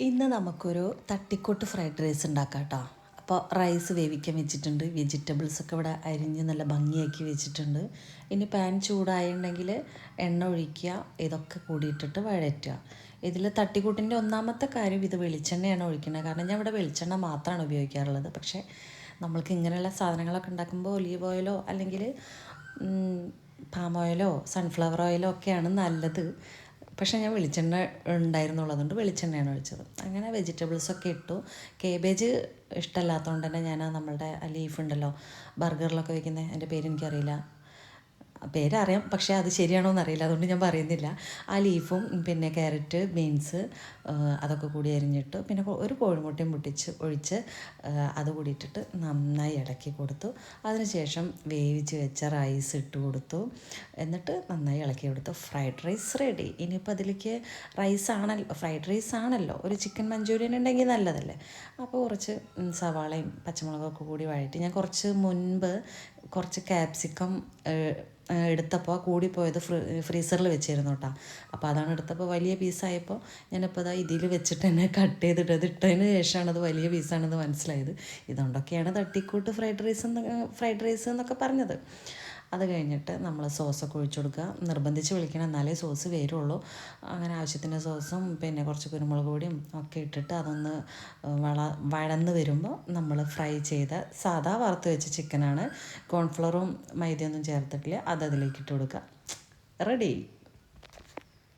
ഇന്ന് നമുക്കൊരു തട്ടിക്കൂട്ട് ഫ്രൈഡ് റൈസ് ഉണ്ടാക്കാം കേട്ടോ. അപ്പോൾ റൈസ് വേവിക്കാൻ വെച്ചിട്ടുണ്ട്, വെജിറ്റബിൾസൊക്കെ ഇവിടെ അരിഞ്ഞ് നല്ല ഭംഗിയാക്കി വെച്ചിട്ടുണ്ട്. ഇനി പാൻ ചൂടായിട്ടുണ്ടെങ്കിൽ എണ്ണ ഒഴിക്കുക, ഇതൊക്കെ കൂടിയിട്ടിട്ട് വഴറ്റുക. ഇതിൽ തട്ടിക്കൂട്ടിൻ്റെ ഒന്നാമത്തെ കാര്യം ഇത് വെളിച്ചെണ്ണയാണ് ഒഴിക്കുന്നത്. കാരണം ഞാൻ ഇവിടെ വെളിച്ചെണ്ണ മാത്രമാണ് ഉപയോഗിക്കാറുള്ളത്. പക്ഷേ നമ്മൾക്ക് ഇങ്ങനെയുള്ള സാധനങ്ങളൊക്കെ ഉണ്ടാക്കുമ്പോൾ ഒലീവ് ഓയിലോ അല്ലെങ്കിൽ പാം ഓയിലോ സൺഫ്ലവർ ഓയിലോ ഒക്കെയാണ് നല്ലത്. പക്ഷേ ഞാൻ വെളിച്ചെണ്ണ ഉണ്ടായിരുന്നുള്ളതുകൊണ്ട് വെളിച്ചെണ്ണയാണ് ഒഴിച്ചത്. അങ്ങനെ വെജിറ്റബിൾസൊക്കെ ഇട്ടു. കേബേജ് ഇഷ്ടമല്ലാത്തതുകൊണ്ട് തന്നെ ഞാൻ നമ്മളുടെ ലീഫ് ഉണ്ടല്ലോ, ബർഗറിലൊക്കെ വയ്ക്കുന്നത്, എൻ്റെ പേരെനിക്കറിയില്ല, പേരറിയാം പക്ഷേ അത് ശരിയാണോ എന്നറിയില്ല, അതുകൊണ്ട് ഞാൻ പറയുന്നില്ല. ആ ലീഫും പിന്നെ ക്യാരറ്റ്, ബീൻസ് അതൊക്കെ കൂടി അരിഞ്ഞിട്ട് പിന്നെ ഒരു കോഴിമുട്ടയും പൊട്ടിച്ച് ഒഴിച്ച് അത് കൂടി ഇട്ടിട്ട് നന്നായി ഇളക്കി കൊടുത്തു. അതിനുശേഷം വേവിച്ച് വെച്ച റൈസ് ഇട്ട് കൊടുത്തു. എന്നിട്ട് നന്നായി ഇളക്കി കൊടുത്തു. Fried rice ready. ഇനിയിപ്പോൾ അതിലേക്ക് ഫ്രൈഡ് റൈസ് ആണല്ലോ, ഒരു ചിക്കൻ മഞ്ചൂരിയൻ ഉണ്ടെങ്കിൽ നല്ലതല്ലേ. അപ്പോൾ കുറച്ച് സവാളയും പച്ചമുളകൊക്കെ കൂടി വഴറ്റി ഞാൻ കുറച്ച് മുൻപ് കുറച്ച് ക്യാപ്സിക്കം എടുത്തപ്പോൾ കൂടിപ്പോയത് ഫ്രീസറിൽ വെച്ചിരുന്നു കേട്ടോ. അപ്പോൾ അതാണ് എടുത്തപ്പോൾ വലിയ പീസായപ്പോൾ ഞാനിപ്പോൾ ഇതിൽ വെച്ചിട്ട് തന്നെ കട്ട് ചെയ്തിട്ട് അത് ഇട്ടതിന് ശേഷമാണ് അത് വലിയ പീസാണെന്ന് മനസ്സിലായത്. ഇതുകൊണ്ടൊക്കെയാണ് തട്ടിക്കൂട്ട് ഫ്രൈഡ് റൈസ് എന്നൊക്കെ പറഞ്ഞത്. അത് കഴിഞ്ഞിട്ട് നമ്മൾ സോസൊക്കെ ഒഴിച്ചു കൊടുക്കുക. നിർബന്ധിച്ച് വിളിക്കണം, എന്നാലേ സോസ് വരുള്ളൂ. അങ്ങനെ ആവശ്യത്തിന് സോസും പിന്നെ കുറച്ച് കുരുമുളക് പൊടിയും ഒക്കെ ഇട്ടിട്ട് അതൊന്ന് വഴന്ന് വരുമ്പോൾ നമ്മൾ ഫ്രൈ ചെയ്ത സാധാ വറുത്ത് വെച്ച ചിക്കനാണ്, കോൺഫ്ലവറും മൈദയൊന്നും ചേർത്തിട്ടില്ല, അത് അതിലേക്ക് ഇട്ട് കൊടുക്കുക. റെഡി.